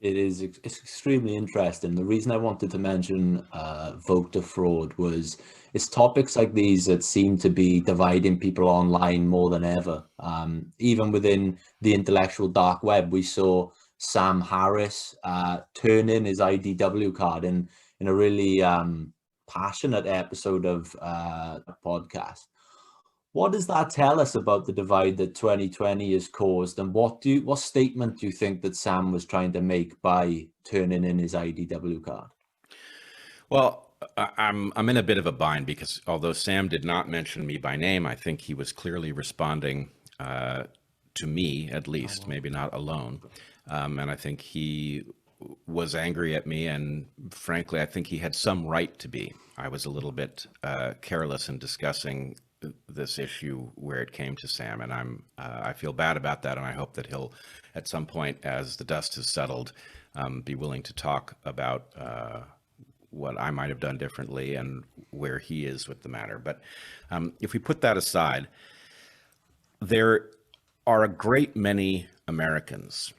It's extremely interesting. The reason I wanted to mention voter fraud was it's topics like these that seem to be dividing people online more than ever. Even within the intellectual dark web, we saw Sam Harris turn in his IDW card in a really passionate episode of a podcast. What does that tell us about the divide that 2020 has caused, and what statement do you think that Sam was trying to make by turning in his IDW card? Well, I'm in a bit of a bind because although Sam did not mention me by name, I think he was clearly responding to me, at least, maybe not alone. And I think he was angry at me, and frankly, I think he had some right to be. I was a little bit careless in discussing this issue where it came to Sam, and I feel bad about that, and I hope that he'll, at some point, as the dust has settled, be willing to talk about what I might have done differently and where he is with the matter. But if we put that aside, there are a great many Americans,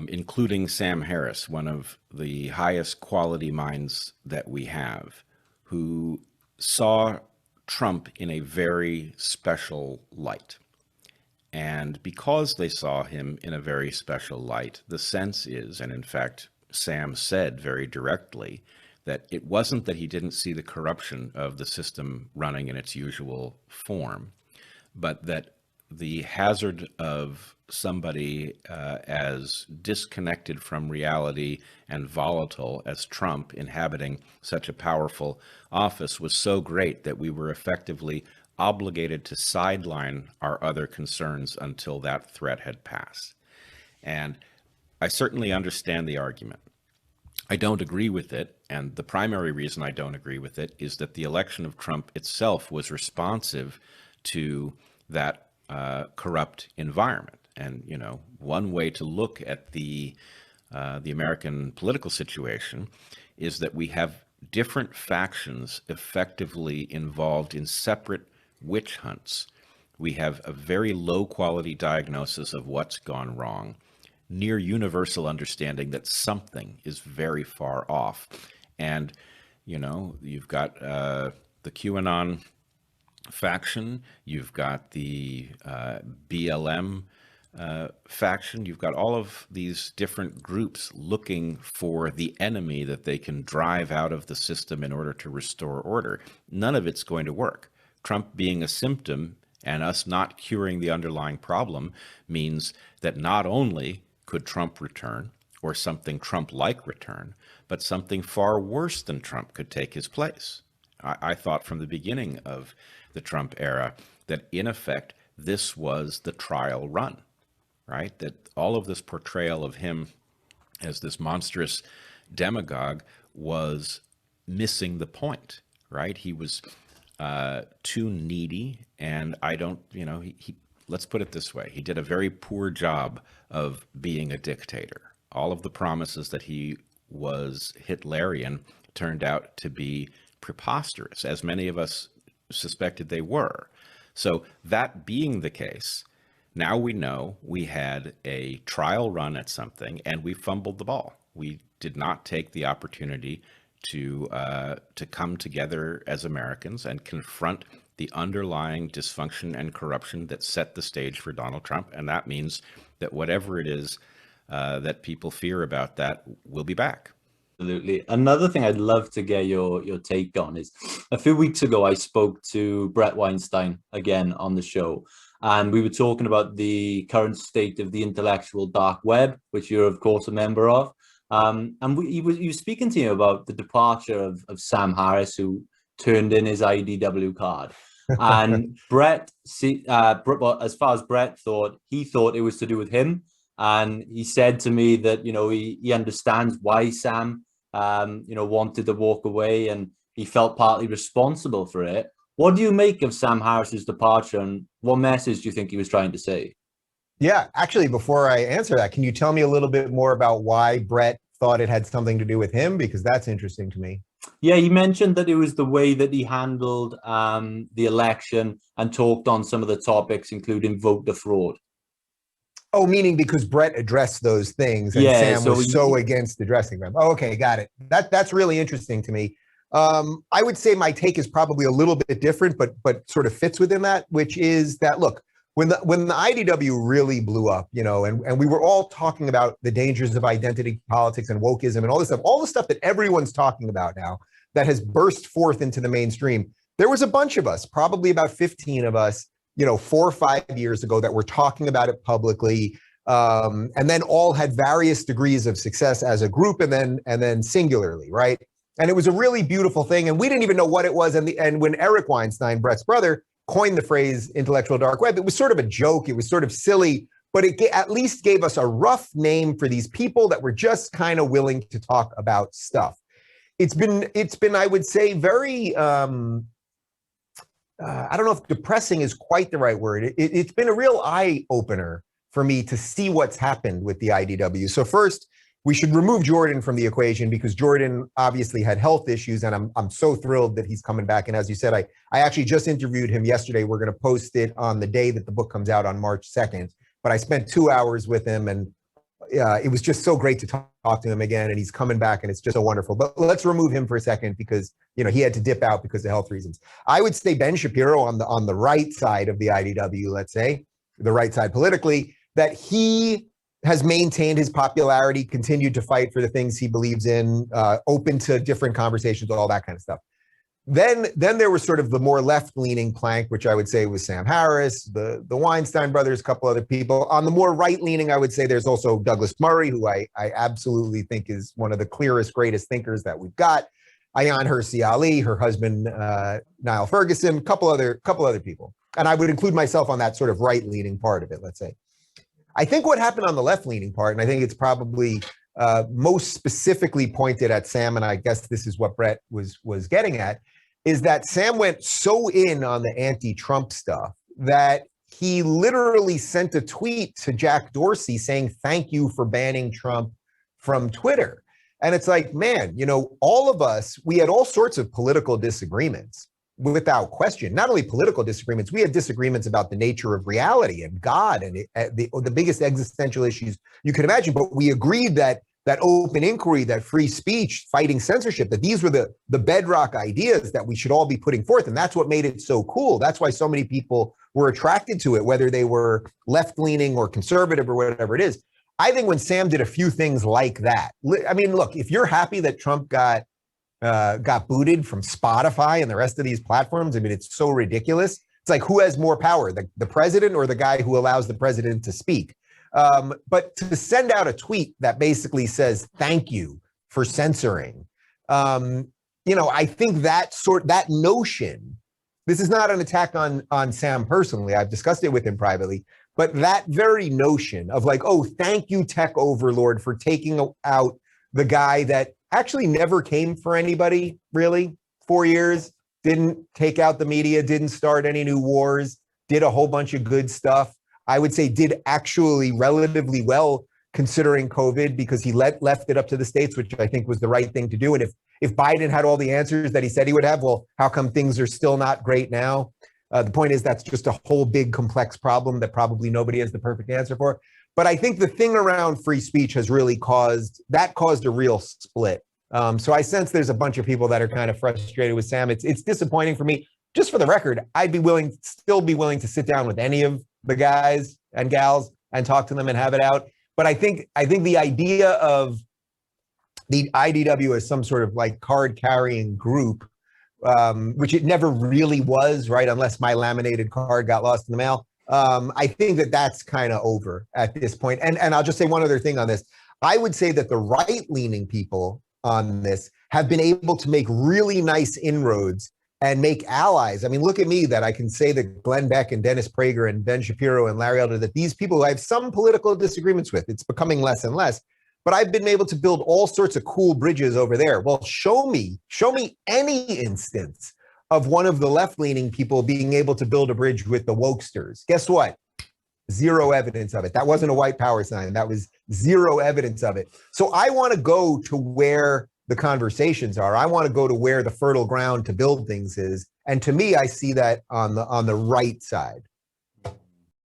including Sam Harris, one of the highest quality minds that we have, who saw Trump in a very special light. And because they saw him in a very special light, the sense is, and in fact, Sam said very directly, that it wasn't that he didn't see the corruption of the system running in its usual form, but that the hazard of somebody as disconnected from reality and volatile as Trump inhabiting such a powerful office was so great that we were effectively obligated to sideline our other concerns until that threat had passed. And I certainly understand the argument. I don't agree with it, and the primary reason I don't agree with it is that the election of Trump itself was responsive to that corrupt environment. And, you know, one way to look at the American political situation is that we have different factions effectively involved in separate witch hunts. We have a very low quality diagnosis of what's gone wrong, near universal understanding that something is very far off. And, you know, you've got the QAnon faction, you've got the BLM faction, you've got all of these different groups looking for the enemy that they can drive out of the system in order to restore order. None of it's going to work. Trump being a symptom and us not curing the underlying problem means that not only could Trump return, or something Trump-like return, but something far worse than Trump could take his place. I thought from the beginning of the Trump era that, in effect, this was the trial run, right? That all of this portrayal of him as this monstrous demagogue was missing the point, right? He was too needy, and I don't, you know, let's put it this way. He did a very poor job of being a dictator. All of the promises that he was Hitlerian turned out to be preposterous, as many of us suspected they were. So that being the case, now we know we had a trial run at something and we fumbled the ball. We did not take the opportunity to come together as Americans and confront the underlying dysfunction and corruption that set the stage for Donald Trump. And that means that whatever it is that people fear about that will be back. Absolutely. Another thing I'd love to get your take on is a few weeks ago, I spoke to Bret Weinstein again on the show, and we were talking about the current state of the intellectual dark web, which you're, of course, a member of. And he was speaking to you about the departure of Sam Harris, who turned in his IDW card. And Bret, as far as Bret thought, he thought it was to do with him. And he said to me that, you know, he understands why Sam, you know, wanted to walk away, and he felt partly responsible for it. What do you make of Sam Harris's departure, and what message do you think he was trying to say? Yeah, actually, before I answer that, can you tell me a little bit more about why Bret thought it had something to do with him? Because that's interesting to me. Yeah, he mentioned that it was the way that he handled the election and talked on some of the topics, including voter fraud. Oh, meaning because Bret addressed those things and Yeah, Sam so was so against addressing them. Oh, okay, got it. That's really interesting to me. I would say my take is probably a little bit different, but sort of fits within that, which is that look, when the IDW really blew up, you know, and we were all talking about the dangers of identity politics and wokeism and all this stuff, all the stuff that everyone's talking about now that has burst forth into the mainstream. There was a bunch of us, probably about 15 of us, you know, 4 or 5 years ago that were talking about it publicly, and then all had various degrees of success as a group and then singularly, right? And it was a really beautiful thing, and we didn't even know what it was. And when Eric Weinstein, Bret's brother, coined the phrase intellectual dark web, it was sort of a joke. It was sort of silly, but it at least gave us a rough name for these people that were just kind of willing to talk about stuff. It's been, I would say, very, I don't know if depressing is quite the right word. It's been a real eye opener for me to see what's happened with the IDW. So first, we should remove Jordan from the equation because Jordan obviously had health issues, and I'm so thrilled that he's coming back. And as you said, I actually just interviewed him yesterday. We're going to post it on the day that the book comes out on March 2nd. But I spent 2 hours with him, and it was just so great to talk to him again. And he's coming back, and it's just so wonderful. But let's remove him for a second because he had to dip out because of health reasons. I would say Ben Shapiro on the right side of the IDW, let's say the right side politically, that he has maintained his popularity, continued to fight for the things he believes in, open to different conversations, all that kind of stuff. Then there was sort of the more left-leaning plank, which I would say was Sam Harris, the Weinstein brothers, a couple other people. On the more right-leaning, I would say there's also Douglas Murray, who I absolutely think is one of the clearest, greatest thinkers that we've got. Ayaan Hirsi Ali, her husband, Niall Ferguson, a couple other people. And I would include myself on that sort of right-leaning part of it, let's say. I think what happened on the left-leaning part, and I think it's probably most specifically pointed at Sam, and I guess this is what Bret was getting at, is that Sam went so in on the anti-Trump stuff that he literally sent a tweet to Jack Dorsey saying, "Thank you for banning Trump from Twitter." And it's like, man, all of us, we had all sorts of political disagreements. Without question, not only political disagreements, we had disagreements about the nature of reality and God and the biggest existential issues you could imagine. But we agreed that open inquiry, that free speech, fighting censorship, that these were the bedrock ideas that we should all be putting forth. And that's what made it so cool. That's why so many people were attracted to it, whether they were left-leaning or conservative or whatever it is. I think when Sam did a few things like that, I mean, look, if you're happy that Trump got booted from Spotify and the rest of these platforms, I mean, it's so ridiculous. It's like, who has more power, the president or the guy who allows the president to speak? But to send out a tweet that basically says, "Thank you for censoring," I think that notion, this is not an attack on Sam personally. I've discussed it with him privately, but that very notion of like, oh, thank you, tech overlord, for taking out the guy that actually never came for anybody, really, 4 years, didn't take out the media, didn't start any new wars, did a whole bunch of good stuff. I would say did actually relatively well considering COVID because he left it up to the states, which I think was the right thing to do. And if Biden had all the answers that he said he would have, well, how come things are still not great now? The point is that's just a whole big complex problem that probably nobody has the perfect answer for. But I think the thing around free speech has really caused a real split. So I sense there's a bunch of people that are kind of frustrated with Sam. It's disappointing for me. Just for the record, I'd still be willing to sit down with any of the guys and gals and talk to them and have it out. But I think the idea of the IDW as some sort of like card carrying group, which it never really was, right? Unless my laminated card got lost in the mail. I think that's kind of over at this point. And I'll just say one other thing on this. I would say that the right-leaning people on this have been able to make really nice inroads and make allies. I mean, look at me, that I can say that Glenn Beck and Dennis Prager and Ben Shapiro and Larry Elder, that these people who I have some political disagreements with, it's becoming less and less, but I've been able to build all sorts of cool bridges over there. Well, show me any instance of one of the left-leaning people being able to build a bridge with the wokesters. Guess what? Zero evidence of it. That wasn't a white power sign. That was zero evidence of it. So I want to go to where the conversations are. I want to go to where the fertile ground to build things is. And to me, I see that on the right side.